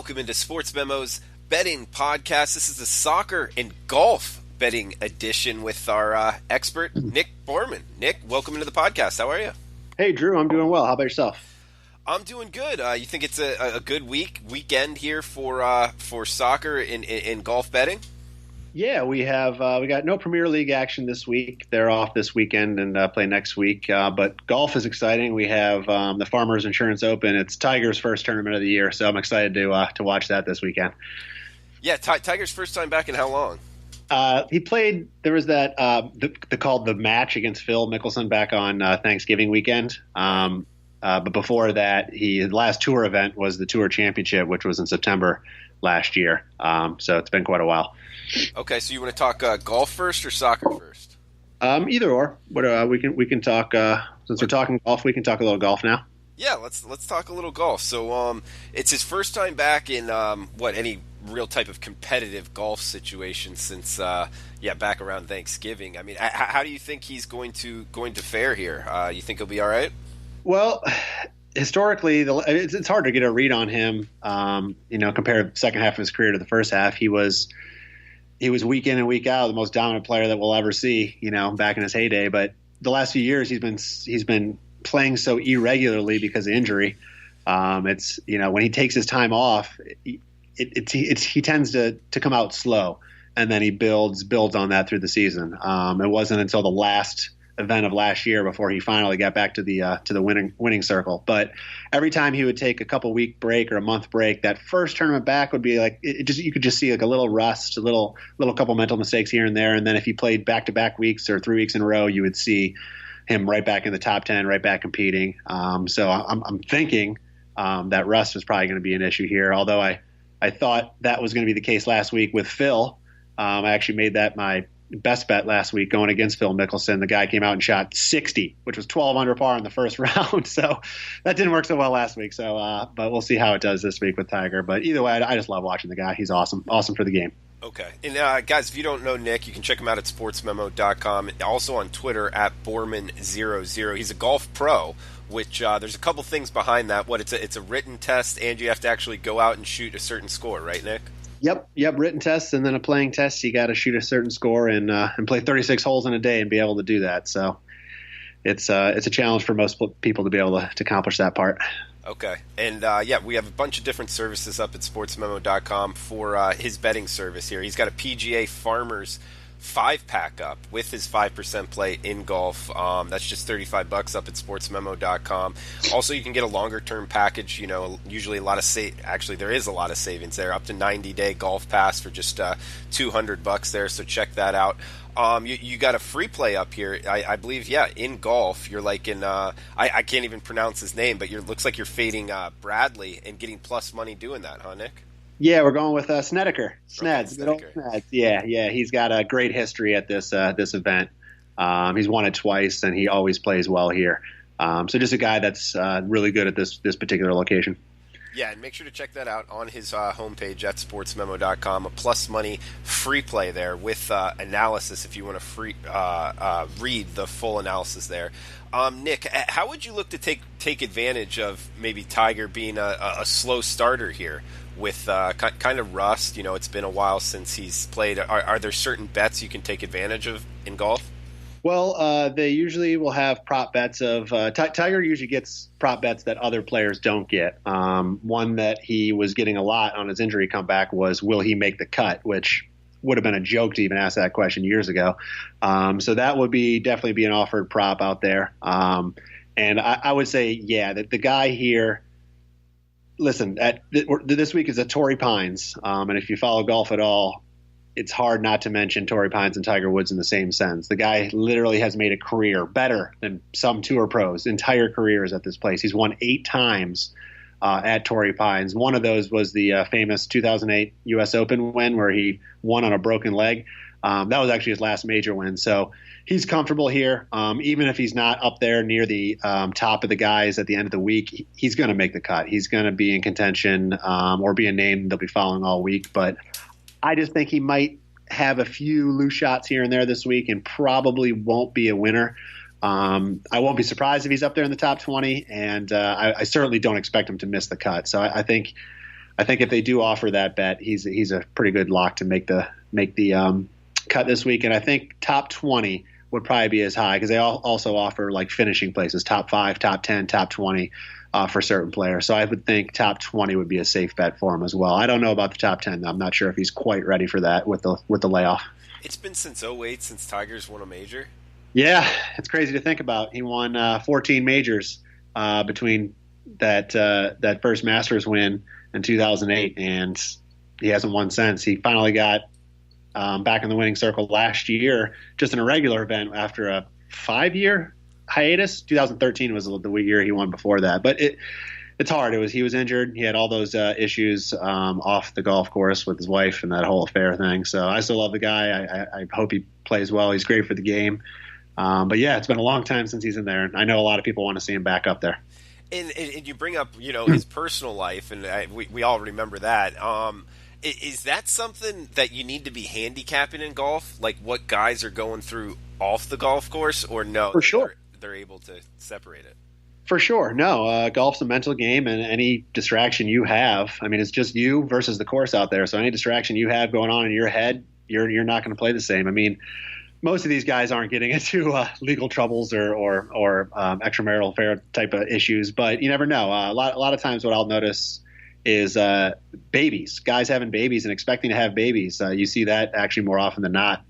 Welcome into Sports Memo's betting podcast. This is the soccer and golf betting edition with our expert, Nick Borrman. Nick, welcome into the podcast. How are you? Hey, Drew. I'm doing well. How about yourself? I'm doing good. You think it's a good weekend here for soccer and golf betting? Yeah, we got no Premier League action this week. They're off this weekend and play next week. But golf is exciting. We have the Farmers Insurance Open. It's Tiger's first tournament of the year, so I'm excited to watch that this weekend. Yeah, Tiger's first time back in how long? He played. There was that called the match against Phil Mickelson back on Thanksgiving weekend. But before that, his last tour event was the Tour Championship, which was in September last year. So it's been quite a while. Okay, so you want to talk golf first or soccer first? Either or. But we can talk. Since we're talking golf, we can talk a little golf now. Yeah, let's talk a little golf. So it's his first time back in any real type of competitive golf situation since back around Thanksgiving. I mean, how do you think he's going to fare here? You think he'll be all right? Well, historically, it's hard to get a read on him. Compare the second half of his career to the first half. He was week in and week out the most dominant player that we'll ever see. Back in his heyday. But the last few years, he's been playing so irregularly because of injury. It's when he takes his time off, he tends to come out slow, and then he builds on that through the season. It wasn't until the last event of last year before he finally got back to the winning circle. But every time he would take a couple week break or a month break, that first tournament back would be like you could just see like a little rust, a little couple mental mistakes here and there. And then if he played back-to-back weeks or 3 weeks in a row, you would see him right back in the top 10, right back competing. So I'm thinking that rust was probably going to be an issue here. Although I thought that was going to be the case last week with Phil. I actually made that my best bet last week going against Phil Mickelson. The guy came out and shot 60, which was 12 under par in the first round. So that didn't work so well last week. So, but we'll see how it does this week with Tiger. But either way, I just love watching the guy. He's awesome for the game. Okay. And guys, if you don't know Nick, you can check him out at sportsmemo.com. Also on Twitter at Borman00. He's a golf pro, which there's a couple things behind that. It's a written test, and you have to actually go out and shoot a certain score, right, Nick? Yep. Written tests and then a playing test. You got to shoot a certain score and play 36 holes in a day and be able to do that. So it's a challenge for most people to be able to accomplish that part. Okay. And we have a bunch of different services up at sportsmemo.com for his betting service here. He's got a PGA Farmers 5-pack up with his 5% play in golf. That's just $35 up at sportsmemo.com. Also, you can get a longer-term package. Usually there is a lot of savings there. Up to 90-day golf pass for just $200 there. So check that out. You got a free play up here. I believe, in golf, you're like in. I can't even pronounce his name, but looks like you're fading Bradley and getting plus money doing that, huh, Nick? Yeah, we're going with Snedeker. Sneds, good old Sneds. Yeah. He's got a great history at this event. He's won it twice, and he always plays well here. So just a guy that's really good at this particular location. Yeah, and make sure to check that out on his homepage at sportsmemo.com. A plus money free play there with analysis if you want to read the full analysis there. Nick, how would you look to take advantage of maybe Tiger being a slow starter here with kind of rust? It's been a while since he's played. Are there certain bets you can take advantage of in golf? Well, they usually will have prop bets of Tiger usually gets prop bets that other players don't get. One that he was getting a lot on his injury comeback was, will he make the cut, which would have been a joke to even ask that question years ago. So that would definitely be an offered prop out there. And I would say, that the guy here, listen, this week is at Torrey Pines. And if you follow golf at all, it's hard not to mention Torrey Pines and Tiger Woods in the same sense. The guy literally has made a career better than some tour pros. Entire careers at this place. He's won 8 times at Torrey Pines. One of those was the famous 2008 U.S. Open win where he won on a broken leg. That was actually his last major win. So he's comfortable here. Even if he's not up there near the top of the guys at the end of the week, he's going to make the cut. He's going to be in contention or be a name they'll be following all week. But I just think he might have a few loose shots here and there this week and probably won't be a winner. I won't be surprised if he's up there in the top 20, and I certainly don't expect him to miss the cut. So I think I think if they do offer that bet, he's a pretty good lock to make the cut this week. And I think top 20 would probably be as high because they also offer like finishing places, top 5, top 10, top 20 for certain players. So I would think top 20 would be a safe bet for him as well. I don't know about the top 10 though. I'm not sure if he's quite ready for that with the layoff. It's been since '08 since Tigers won a major. Yeah, it's crazy to think about. He won 14 majors between that first Masters win in 2008, and he hasn't won since. He finally got back in the winning circle last year, just in a regular event after a 5-year hiatus. 2013 was the year he won before that, but it's hard. He was injured. He had all those issues off the golf course with his wife and that whole affair thing. So I still love the guy. I hope he plays well. He's great for the game. But yeah, it's been a long time since he's in there, and I know a lot of people want to see him back up there. And you bring up, his personal life, and we all remember that. Is that something that you need to be handicapping in golf, like what guys are going through off the golf course, or no? For sure, they're able to separate it. For sure, no. Golf's a mental game, and any distraction you have, I mean, it's just you versus the course out there. So any distraction you have going on in your head, you're not going to play the same. I mean, most of these guys aren't getting into legal troubles or extramarital affair type of issues, but you never know. A lot of times, what I'll notice is babies, guys having babies and expecting to have babies. You see that actually more often than not.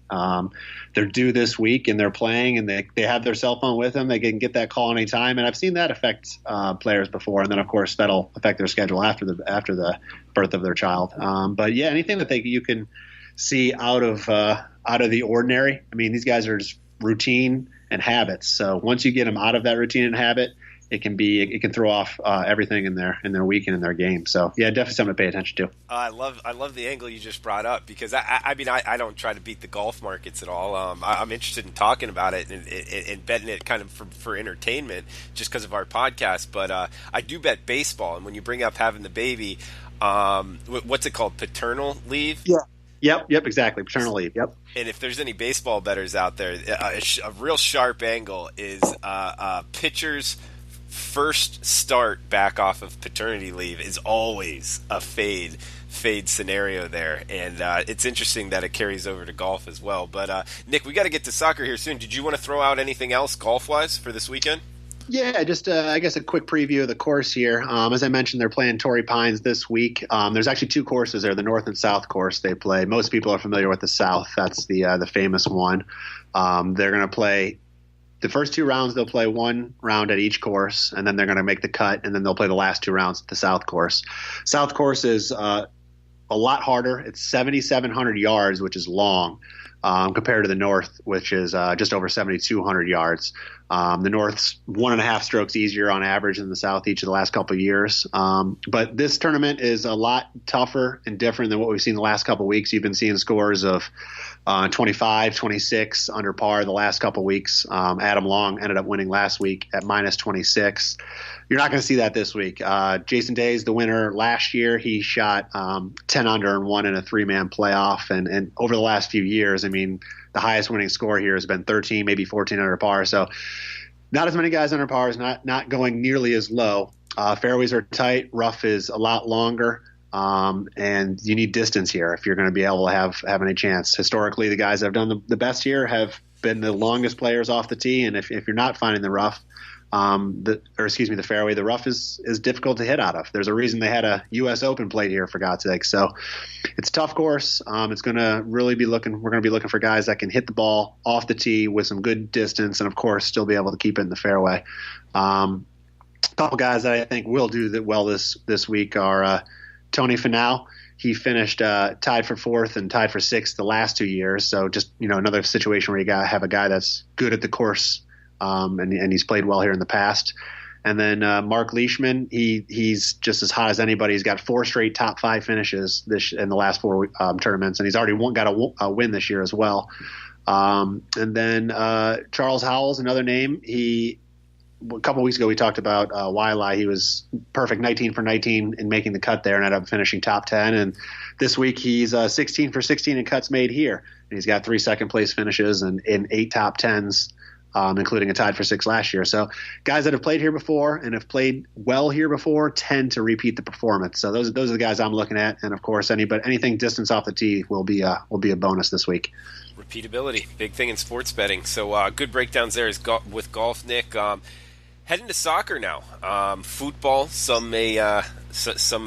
They're due this week and they're playing and they have their cell phone with them. They can get that call anytime, and I've seen that affect players before. And then of course that'll affect their schedule after the birth of their child. But yeah, anything that you can see out of the ordinary. I mean, these guys are just routine and habits. So once you get them out of that routine and habit, it can throw off everything in their week and in their game. So yeah, definitely something to pay attention to. I love the angle you just brought up, because I don't try to beat the golf markets at all. I'm interested in talking about it and betting it kind of for entertainment, just because of our podcast. But I do bet baseball, and when you bring up having the baby, what's it called, paternal leave? Yeah. Yep, exactly. Paternal leave. Yep. And if there's any baseball bettors out there, a real sharp angle is pitchers' first start back off of paternity leave is always a fade scenario there, and it's interesting that it carries over to golf as well. But Nick, we got to get to soccer here soon. Did you want to throw out anything else golf-wise for this weekend? Yeah, just I guess a quick preview of the course here. As I mentioned, they're playing Torrey Pines this week. There's actually two courses there, the North and South course they play. Most people are familiar with the South. That's the famous one. They're going to play the first 2 rounds. They'll play 1 round at each course, and then they're going to make the cut, and then they'll play the last 2 rounds at the South course. South course is a lot harder. It's 7,700 yards, which is long, compared to the North, which is just over 7,200 yards. The North's 1.5 strokes easier on average than the South each of the last couple of years. But this tournament is a lot tougher and different than what we've seen the last couple of weeks. You've been seeing scores of 25, 26 under par the last couple of weeks. Adam Long ended up winning last week at minus 26. You're not going to see that this week. Jason Day's the winner last year. He shot 10 under and won in a 3-man playoff. And over the last few years, I mean, the highest winning score here has been 13, maybe 14 under par. So not as many guys under par, is not going nearly as low. Fairways are tight. Rough is a lot longer. And you need distance here if you're going to be able to have any chance. Historically, the guys that have done the best here have been the longest players off the tee. And if you're not finding the rough, the fairway, the rough is difficult to hit out of. There's a reason they had a U.S. Open played here, for God's sake. So it's a tough course. It's going to really we're going to be looking for guys that can hit the ball off the tee with some good distance, and of course still be able to keep it in the fairway. A couple guys that I think will do well this week are Tony Finau. He finished tied for 4th and tied for 6th the last 2 years. So just another situation where you got to have a guy that's good at the course. And he's played well here in the past. And then Mark Leishman, he's just as hot as anybody. He's got 4 straight top 5 finishes in the last 4 tournaments, and he's already got a win this year as well. And then Charles Howell's another name. A couple weeks ago we talked about Wiley. He was perfect 19 for 19 in making the cut there and ended up finishing top 10. And this week he's 16 for 16 in cuts made here. And he's got 3 second place finishes and 8 top 10s. including a tied for 6 last year. So guys that have played here before and have played well here before tend to repeat the performance. So those are the guys I'm looking at. And of course, anything distance off the tee will be a bonus this week. Repeatability, big thing in sports betting. So good breakdowns there with golf, Nick. Heading to soccer now. Football, some may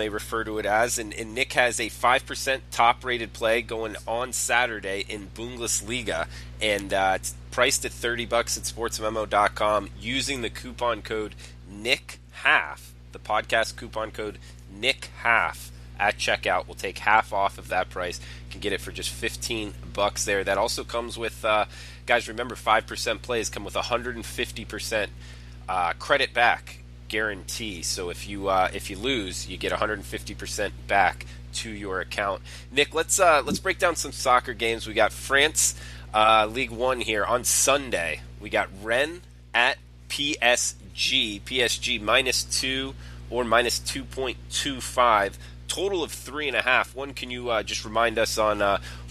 refer to it as, and Nick has a 5% top-rated play going on Saturday in Bundesliga, and it's priced at $30 at sportsmemo.com using the coupon code NICKHALF, the podcast coupon code NICKHALF at checkout. We'll take half off of that price. You can get it for just $15 there. That also comes with, guys, remember 5% plays come with 150% credit back guarantee. So if you lose, you get 150% back to your account. Nick, let's break down some soccer games. We got France League One here on Sunday. We got Rennes at PSG. PSG -2 or -2.25. Total of 3.5. One, can you just remind us on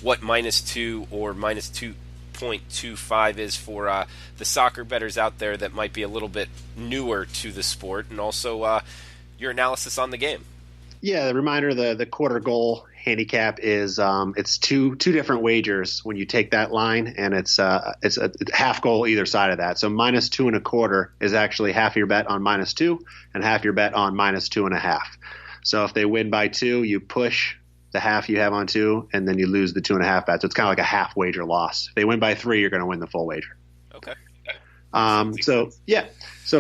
what -2 or -2.25 is for the soccer bettors out there that might be a little bit newer to the sport, and also your analysis on the game? Yeah, the reminder, the quarter goal handicap is it's two different wagers when you take that line, and it's a half goal either side of that. So -2.25 is actually half your bet on -2 and half your bet on -2.5. So if they win by 2, you push the half you have on 2, and then you lose the 2.5 bet. So it's kind of like a half wager loss. If they win by 3, you're going to win the full wager. Okay. So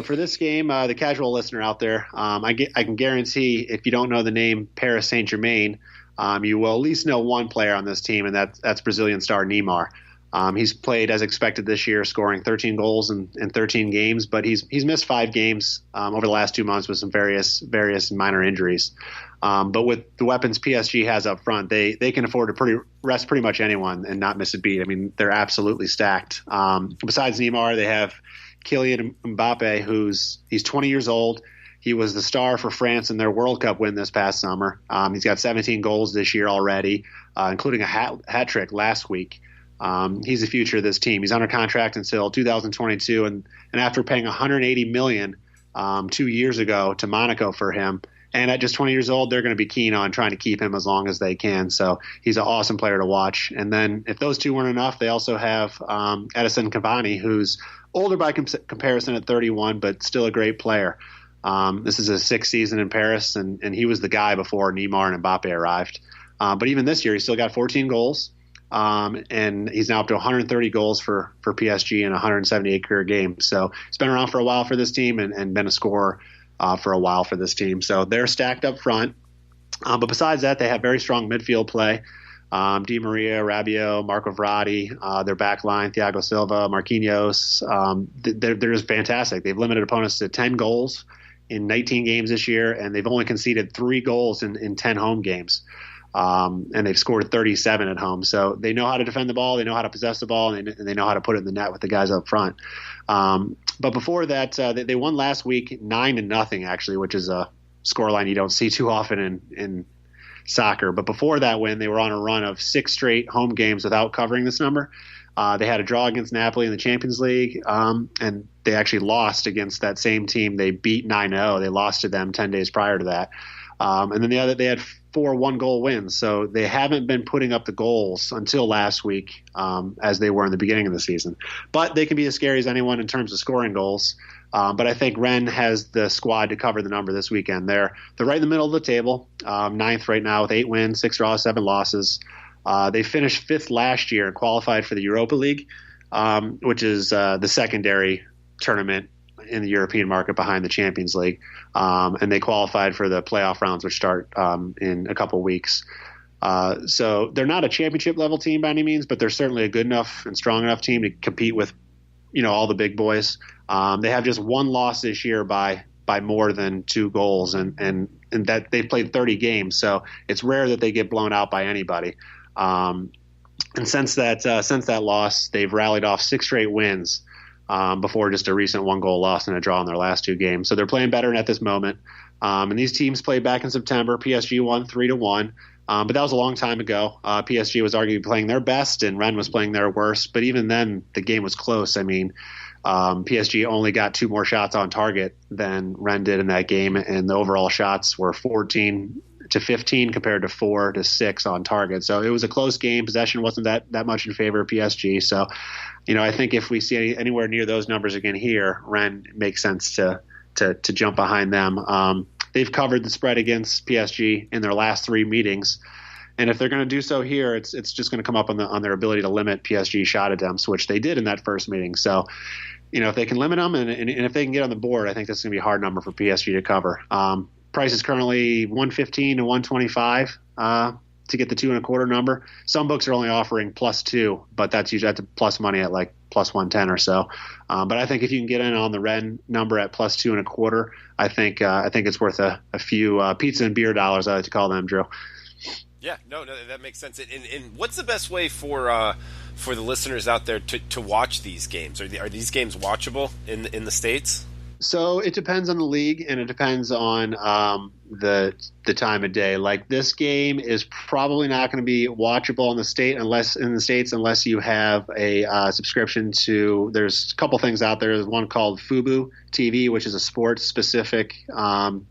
for this game, the casual listener out there, I can guarantee if you don't know the name Paris Saint-Germain, you will at least know one player on this team, and that's Brazilian star Neymar. He's played as expected this year, scoring 13 goals in 13 games, but he's missed 5 games over the last 2 months with some various minor injuries. But with the weapons PSG has up front, they can afford to rest pretty much anyone and not miss a beat. I mean, they're absolutely stacked. Besides Neymar, they have Kylian Mbappe, he's 20 years old. He was the star for France in their World Cup win this past summer. He's got 17 goals this year already, including a hat trick last week. He's the future of this team. He's under contract until 2022, and after paying $180 million 2 years ago to Monaco for him, and at just 20 years old, they're going to be keen on trying to keep him as long as they can. So he's an awesome player to watch. And then if those two weren't enough, they also have Edison Cavani, who's older by comparison at 31, but still a great player. This is his 6th season in Paris, and he was the guy before Neymar and Mbappe arrived. But even this year, he's still got 14 goals. And he's now up to 130 goals for PSG in 178 career games. So he's been around for a while for this team and been a scorer for a while for this team. So they're stacked up front. But besides that, they have very strong midfield play. Di Maria, Rabiot, Marco Verratti, their back line, Thiago Silva, Marquinhos. They're just fantastic. They've limited opponents to 10 goals in 19 games this year, and they've only conceded 3 goals in 10 home games. And they've scored 37 at home. So they know how to defend the ball, they know how to possess the ball, and they know how to put it in the net with the guys up front. But before that, they won last week 9-0, actually, which is a scoreline you don't see too often in soccer. But before that win, they were on a run of 6 straight home games without covering this number. They had a draw against Napoli in the Champions League, and they actually lost against that same team. They beat 9-0. They lost to them 10 days prior to that. And then they had 4 one-goal wins. So they haven't been putting up the goals until last week, as they were in the beginning of the season. But they can be as scary as anyone in terms of scoring goals. But I think Rennes has the squad to cover the number this weekend. They're right in the middle of the table, 9th right now with 8 wins, 6 draws, 7 losses. They finished 5th last year and qualified for the Europa League, which is the secondary tournament in the European market behind the Champions League. And they qualified for the playoff rounds, which start in a couple weeks. So they're not a championship level team by any means, but they're certainly a good enough and strong enough team to compete with, all the big boys. They have just 1 loss this year by more than 2 goals, and that they've played 30 games. So it's rare that they get blown out by anybody. And since that loss, they've rallied off 6 straight wins, before just a recent 1-goal loss and a draw in their last 2 games. So they're playing better at this moment. And these teams played back in September. PSG won 3-1. But that was a long time ago. PSG was arguably playing their best, and Rennes was playing their worst. But even then, the game was close. I mean, PSG only got 2 more shots on target than Rennes did in that game, and the overall shots were 14-15 compared to 4-6 on target. So it was a close game. Possession wasn't that much in favor of PSG. So, I think if we see anywhere near those numbers again here, Rennes makes sense to jump behind them. They've covered the spread against PSG in their last 3 meetings. And if they're going to do so here, it's just going to come up on their ability to limit PSG shot attempts, which they did in that first meeting. So, if they can limit them and if they can get on the board, I think that's going to be a hard number for PSG to cover. Price is currently 115 to 125 to get the 2.25 number. Some books are only offering +2, but that's usually a plus money at like +110 or so. But I think if you can get in on the Rennes number at +2.25, I think it's worth a few pizza and beer dollars, I like to call them, Drew. Yeah, no, that makes sense. And what's the best way for the listeners out there to watch these games? Are these games watchable in the States? So it depends on the league, and it depends on the time of day. Like, this game is probably not going to be watchable in the States unless you have a subscription to. There's a couple things out there. There's one called Fubo TV, which is a sports specific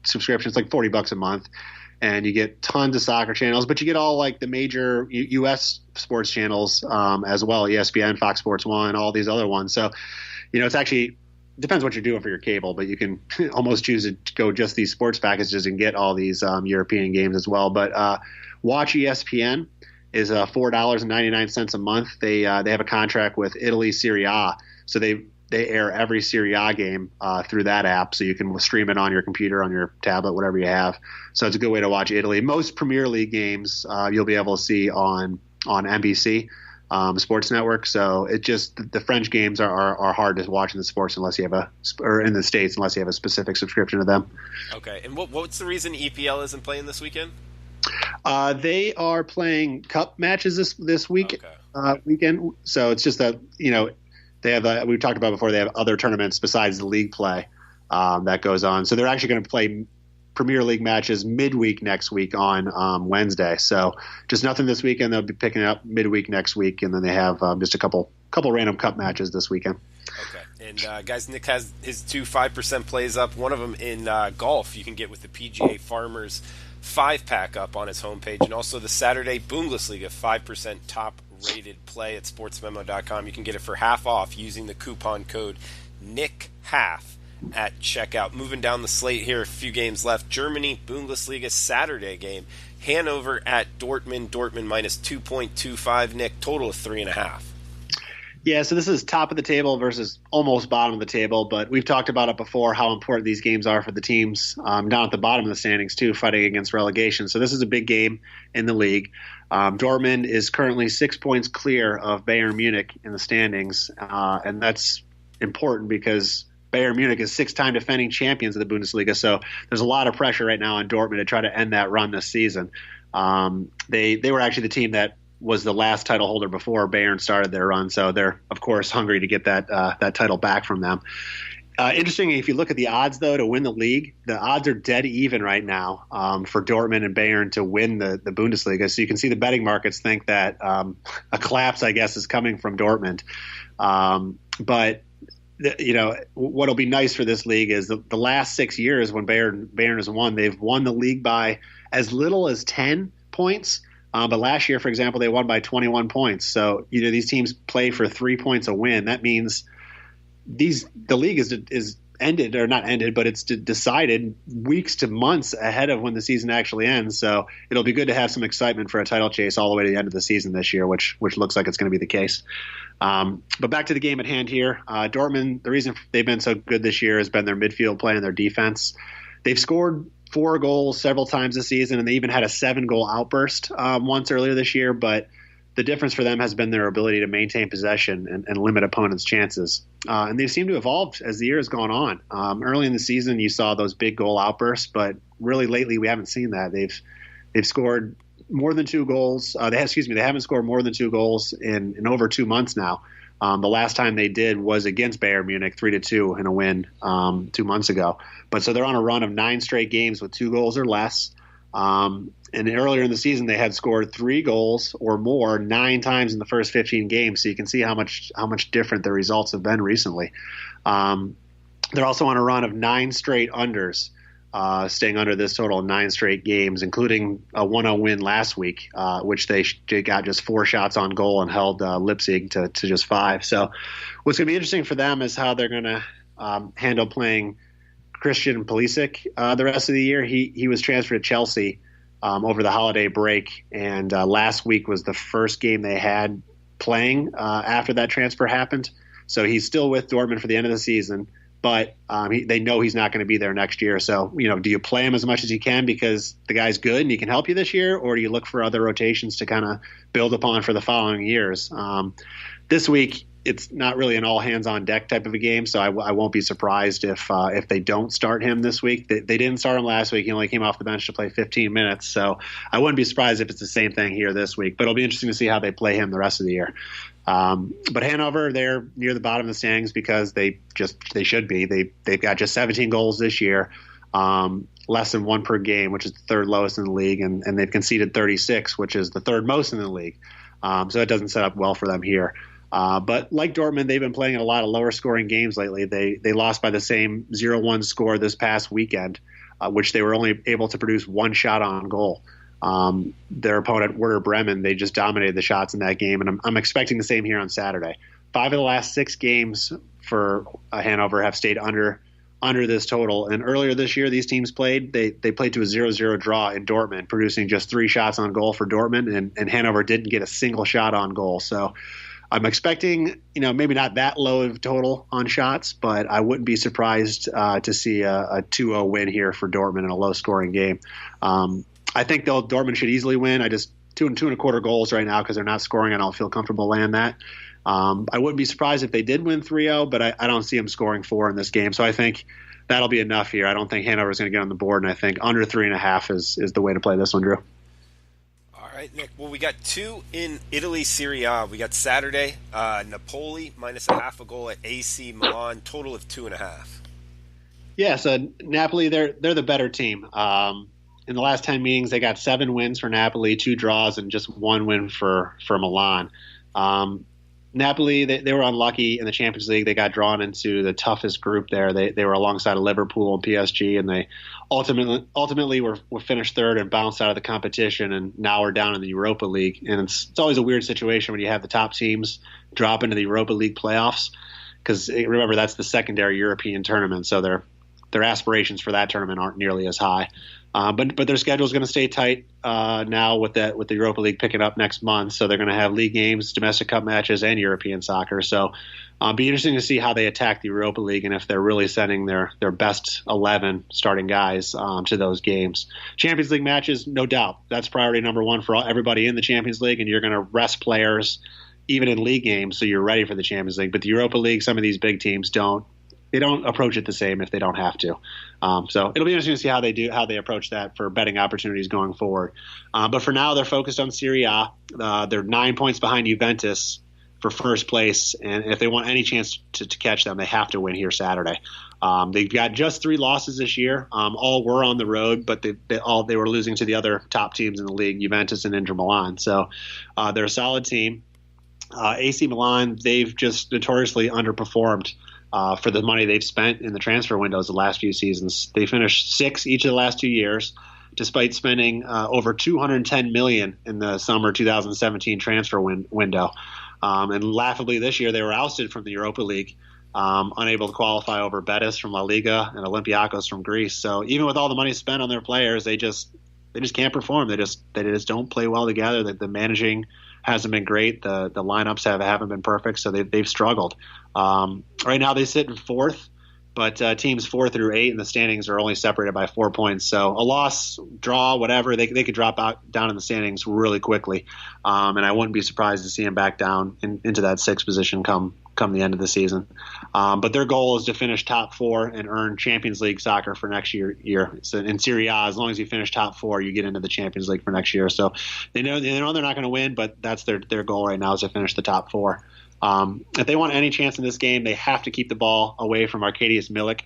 subscription. It's like $40 a month. And you get tons of soccer channels, but you get all like the major U.S. sports channels as well, ESPN, Fox Sports 1, all these other ones. So, it's actually depends what you're doing for your cable, but you can almost choose to go just these sports packages and get all these European games as well. But Watch ESPN is $4.99 a month. They have a contract with Italy Serie A, so they air every Serie A game through that app, so you can stream it on your computer, on your tablet, whatever you have. So it's a good way to watch Italy. Most Premier League games you'll be able to see on NBC Sports Network. So it just the French games are hard to watch in the sports unless you have in the States unless you have a specific subscription to them. Okay, and what's the reason EPL isn't playing this weekend? They are playing cup matches this week weekend. So it's just that they have we've talked about before. They have other tournaments besides the league play that goes on. So they're actually going to play Premier League matches midweek next week on Wednesday. So just nothing this weekend. They'll be picking up midweek next week, and then they have just a couple random cup matches this weekend. Okay. And guys, Nick has his 2 5% plays up. One of them in golf you can get with the PGA Farmers 5-pack up on his homepage, and also the Saturday Bundesliga 5% top-rated play at Sportsmemo.com. You can get it for half off using the coupon code NICKHALF at checkout. Moving down the slate here, a few games left. Germany Bundesliga Saturday game. Hanover at Dortmund. Dortmund minus 2.25. Nick, total of 3.5. Yeah, so this is top of the table versus almost bottom of the table, but we've talked about it before, how important these games are for the teams down at the bottom of the standings too, fighting against relegation. So this is a big game in the league. Dortmund is currently 6 points clear of Bayern Munich in the standings, and that's important because Bayern Munich is 6-time defending champions of the Bundesliga, so there's a lot of pressure right now on Dortmund to try to end that run this season. They were actually the team that was the last title holder before Bayern started their run, so they're, of course, hungry to get that title back from them. Interestingly, if you look at the odds, though, to win the league, the odds are dead even right now for Dortmund and Bayern to win the Bundesliga. So you can see the betting markets think that a collapse, I guess, is coming from Dortmund. But what'll be nice for this league is the last 6 years when Bayern has won, they've won the league by as little as 10 points. But last year, for example, they won by 21 points. So these teams play for 3 points a win. That means the league is ended, or not ended, but it's decided weeks to months ahead of when the season actually ends. So it'll be good to have some excitement for a title chase all the way to the end of the season this year, which looks like it's going to be the case. But back to the game at hand here. Dortmund, the reason they've been so good this year has been their midfield play and their defense. They've scored 4 goals several times this season, and they even had a 7-goal outburst once earlier this year. But the difference for them has been their ability to maintain possession and limit opponents' chances. And they seem to have evolved as the year has gone on. Early in the season, you saw those big goal outbursts, but really lately we haven't seen that. They've scored more than 2 goals. They haven't scored more than 2 goals in over 2 months now. The last time they did was against Bayern Munich, 3-2 in a win 2 months ago. But so they're on a run of 9 straight games with 2 goals or less. And earlier in the season, they had scored 3 goals or more 9 times in the first 15 games. So you can see how much different their results have been recently. They're also on a run of 9 straight unders, staying under this total in 9 straight games, including a 1-0 win last week, which they got just 4 shots on goal and held Leipzig to just 5. So what's going to be interesting for them is how they're going to handle playing Christian Pulisic the rest of the year. He was transferred to Chelsea over the holiday break, and last week was the first game they had playing after that transfer happened. So he's still with Dortmund for the end of the season, but they know he's not going to be there next year. So, do you play him as much as you can because the guy's good and he can help you this year, or do you look for other rotations to kind of build upon for the following years? This week, it's not really an all-hands-on-deck type of a game, so I won't be surprised if they don't start him this week. They didn't start him last week. He only came off the bench to play 15 minutes, so I wouldn't be surprised if it's the same thing here this week. But it'll be interesting to see how they play him the rest of the year. But Hanover, they're near the bottom of the standings because they should be. They've got just 17 goals this year, less than 1 per game, which is the third lowest in the league, and they've conceded 36, which is the third most in the league. So it doesn't set up well for them here. But like Dortmund, they've been playing in a lot of lower scoring games lately. They lost by the same 0-1 score this past weekend, which they were only able to produce 1 shot on goal. Their opponent, Werder Bremen, they just dominated the shots in that game, and I'm expecting the same here on Saturday. 5 of the last 6 games for Hanover have stayed under this total. And earlier this year, these teams played. They played to a 0-0 draw in Dortmund, producing just 3 shots on goal for Dortmund, and Hanover didn't get a single shot on goal. So I'm expecting, maybe not that low of total on shots, but I wouldn't be surprised to see a 2-0 win here for Dortmund in a low-scoring game. I think Dortmund should easily win. I just 2.25 goals right now because they're not scoring. I don't feel comfortable laying that. I wouldn't be surprised if they did win 3-0, but I don't see them scoring 4 in this game. So I think that'll be enough here. I don't think Hanover is going to get on the board, and I think under 3.5 is the way to play this one, Drew. All right, Nick. Well, we got 2 in Italy Serie A. We got Saturday, Napoli minus a half a goal at AC Milan, total of 2.5. Yeah, so Napoli, they're the better team. In the last 10 meetings, they got 7 wins for Napoli, 2 draws, and just 1 win for Milan. Napoli, they were unlucky in the Champions League. They got drawn into the toughest group there. They were alongside of Liverpool and PSG, and they ultimately were finished third and bounced out of the competition, and now we're down in the Europa League. And it's always a weird situation when you have the top teams drop into the Europa League playoffs, because remember, that's the secondary European tournament, so their aspirations for that tournament aren't nearly as high. But their schedule is going to stay tight now with the Europa League picking up next month. So they're going to have league games, domestic cup matches, and European soccer. So it'll be interesting to see how they attack the Europa League and if they're really sending their best 11 starting guys to those games. Champions League matches, no doubt. That's priority number 1 for everybody in the Champions League, and you're going to rest players even in league games so you're ready for the Champions League. But the Europa League, some of these big teams don't approach it the same if they don't have to. So it'll be interesting to see how they approach that for betting opportunities going forward. But for now, they're focused on Serie A. They're 9 points behind Juventus for first place, and if they want any chance to catch them, they have to win here Saturday. They've got just 3 losses this year. All were on the road, but they were losing to the other top teams in the league, Juventus and Inter Milan. So they're a solid team. AC Milan, they've just notoriously underperformed for the money they've spent in the transfer windows the last few seasons. They finished 6th each of the last 2 years, despite spending over $210 million in the summer 2017 transfer window. And laughably this year, they were ousted from the Europa League, unable to qualify over Betis from La Liga and Olympiacos from Greece. So even with all the money spent on their players, they just can't perform. They just don't play well together. The managing hasn't been great. The lineups haven't been perfect, so they've struggled. Right now they sit in 4th, but teams 4 through 8 in the standings are only separated by 4 points. So a loss, draw, whatever, they could drop down in the standings really quickly. And I wouldn't be surprised to see them back down into that 6th position come the end of the season. But their goal is to finish top 4 and earn Champions League soccer for next year. So in Serie A, as long as you finish top 4, you get into the Champions League for next year. So they know they're not going to win, but that's their goal right now is to finish the top 4. If they want any chance in this game, they have to keep the ball away from Arkadiusz Milik,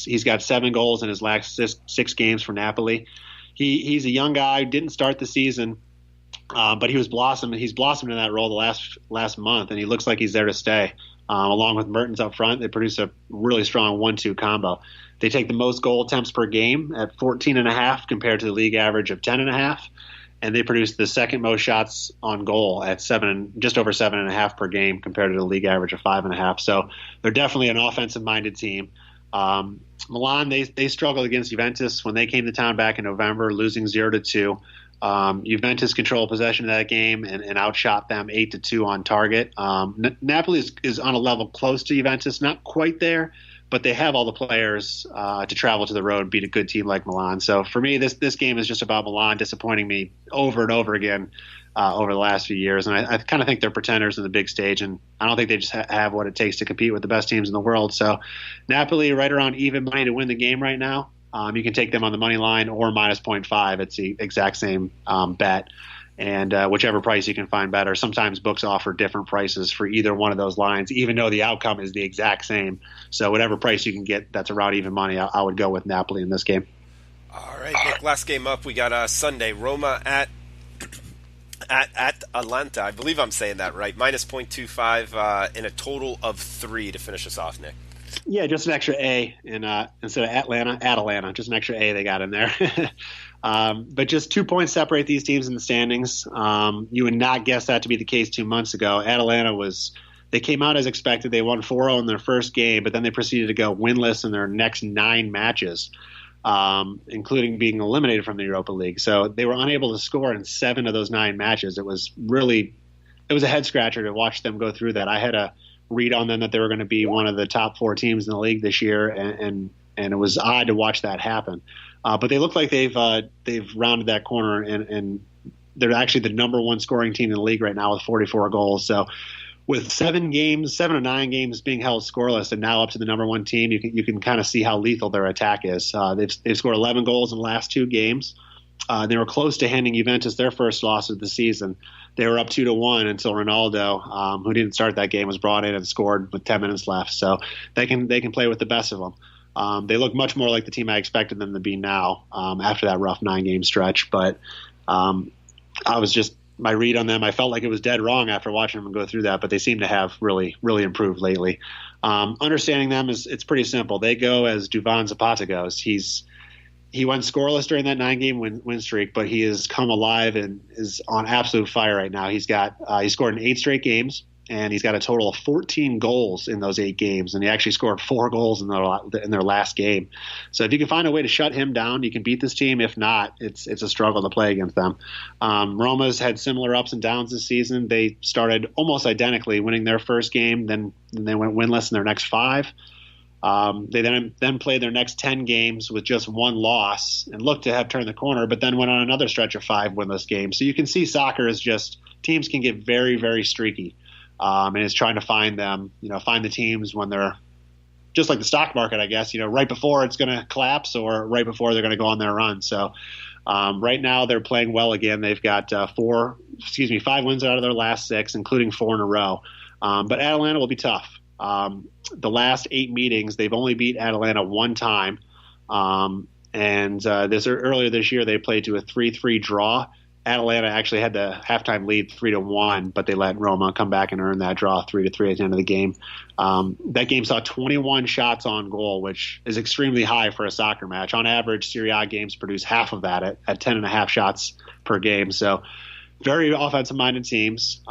he's got 7 goals in his last 6 games for Napoli. He's a young guy, didn't start the season, but he's blossomed in that role the last month, and he looks like he's there to stay. Along with Mertens up front, they produce a really strong 1-2 combo. They take the most goal attempts per game at 14.5 compared to the league average of 10.5, and they produce the second most shots on goal at just over 7.5 per game compared to the league average of 5.5. So they're definitely an offensive-minded team. Milan, they struggled against Juventus when they came to town back in November, losing 0-2. Juventus controlled possession of that game and outshot them 8-2 on target. Napoli is on a level close to Juventus, not quite there, but they have all the players to travel to the road and beat a good team like Milan. So for me, this game is just about Milan disappointing me over and over again over the last few years. And I kind of think they're pretenders in the big stage, and I don't think they just have what it takes to compete with the best teams in the world. So Napoli right around even money to win the game right now. You can take them on the money line or minus 0.5. It's the exact same bet. And whichever price you can find better. Sometimes books offer different prices for either one of those lines, even though the outcome is the exact same. So whatever price you can get that's around even money, I would go with Napoli in this game. All right, Nick, last game up, we got Sunday, Roma at Atalanta. I believe I'm saying that right. Minus 0.25 in a total of 3 to finish us off, Nick. Yeah, just an extra A instead of Atalanta, just an extra A they got in there. But just 2 points separate these teams in the standings. You would not guess that to be the case 2 months ago. They came out as expected. They won 4-0 in their first game, but then they proceeded to go winless in their next 9 matches, including being eliminated from the Europa League. So they were unable to score in 7 of those 9 matches. It was a head scratcher to watch them go through that. I had a read on them that they were going to be one of the top 4 teams in the league this year, and it was odd to watch that happen. But they look like they've rounded that corner, and they're actually the number 1 scoring team in the league right now with 44 goals. So with 7 of 9 games being held scoreless and now up to the number 1 team, you can kind of see how lethal their attack is. They've scored 11 goals in the last 2 games. They were close to handing Juventus their first loss of the season. They were up 2-1 until Ronaldo, who didn't start that game, was brought in and scored with 10 minutes left. So they can play with the best of them. They look much more like the team I expected them to be now after that rough 9-game stretch. But my read on them, I felt like it was dead wrong after watching them go through that, but they seem to have really, really improved lately. Understanding them it's pretty simple. They go as Duvan Zapata goes. He went scoreless during that 9-game win streak, but he has come alive and is on absolute fire right now. He scored in 8 straight games, and he's got a total of 14 goals in those 8 games, and he actually scored 4 goals in their last game. So if you can find a way to shut him down, you can beat this team. If not, it's a struggle to play against them. Roma's had similar ups and downs this season. They started almost identically, winning their first game, then they went winless in their next 5. They then played their next 10 games with just 1 loss and looked to have turned the corner, but then went on another stretch of 5 winless games. So you can see soccer is just teams can get very, very streaky, and it's trying to find the teams when they're just like the stock market, I guess, right before it's going to collapse or right before they're going to go on their run. So right now they're playing well again. They've got 5 wins out of their last 6, including 4 in a row. But Atalanta will be tough. The last 8 meetings, they've only beat Atalanta 1 time. Earlier this year, they played to a 3-3 draw. Atalanta actually had the halftime lead 3-1, but they let Roma come back and earn that draw 3-3 at the end of the game. That game saw 21 shots on goal, which is extremely high for a soccer match. On average, Serie A games produce half of that at 10.5 shots per game. So very offensive-minded teams.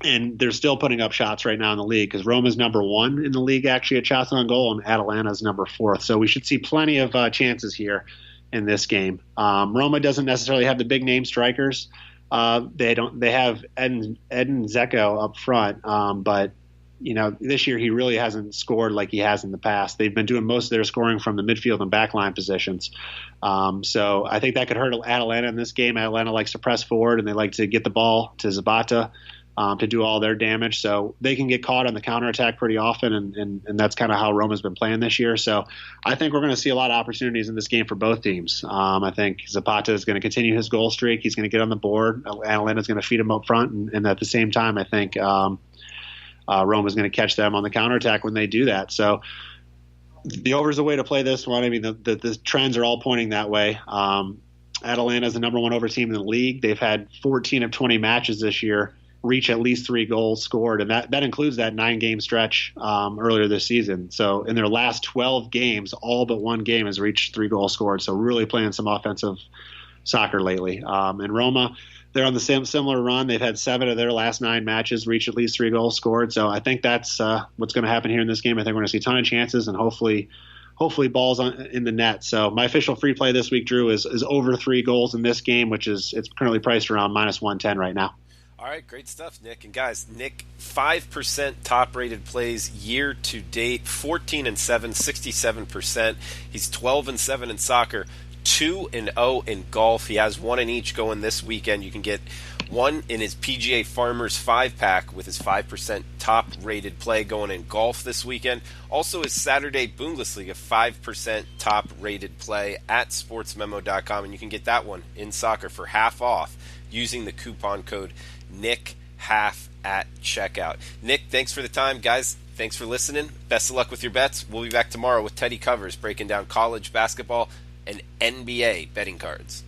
And they're still putting up shots right now in the league because Roma's number 1 in the league actually at shots on goal, and Atalanta's number 4th. So we should see plenty of chances here in this game. Roma doesn't necessarily have the big name strikers. They have Edin Dzeko up front, but this year he really hasn't scored like he has in the past. They've been doing most of their scoring from the midfield and backline positions. So I think that could hurt Atalanta in this game. Atalanta likes to press forward, and they like to get the ball to Zapata to do all their damage. So they can get caught on the counterattack pretty often, and that's kind of how Roma's been playing this year. So I think we're going to see a lot of opportunities in this game for both teams. I think Zapata is going to continue his goal streak. He's going to get on the board. Atalanta's going to feed him up front, and at the same time, I think Roma's going to catch them on the counterattack when they do that. So The over is a way to play this one. I mean, the trends are all pointing that way. Atalanta is the number one over team in the league. They've had 14 of 20 matches this year reach at least 3 goals scored, and that includes that 9-game stretch earlier this season. So in their last 12 games, all but one game has reached 3 goals scored. So really playing some offensive soccer lately. And Roma, they're on the similar run. They've had 7 of their last 9 matches reach at least 3 goals scored. So I think that's what's going to happen here in this game. I think we're going to see a ton of chances and hopefully balls in the net. So my official free play this week, Drew, is over 3 goals in this game, it's currently priced around -110 right now. All right, great stuff, Nick. And guys, Nick, 5% top-rated plays year to date, 14-7, 67%. He's 12-7 in soccer, 2-0 in golf. He has one in each going this weekend. You can get one in his PGA Farmers 5-pack with his 5% top-rated play going in golf this weekend. Also his Saturday Bundesliga 5% top-rated play at sportsmemo.com, and you can get that one in soccer for half off using the coupon code NICKHALF at checkout. Nick, thanks for the time. Guys, thanks for listening. Best of luck with your bets. We'll be back tomorrow with Teddy Covers breaking down college basketball and NBA betting cards.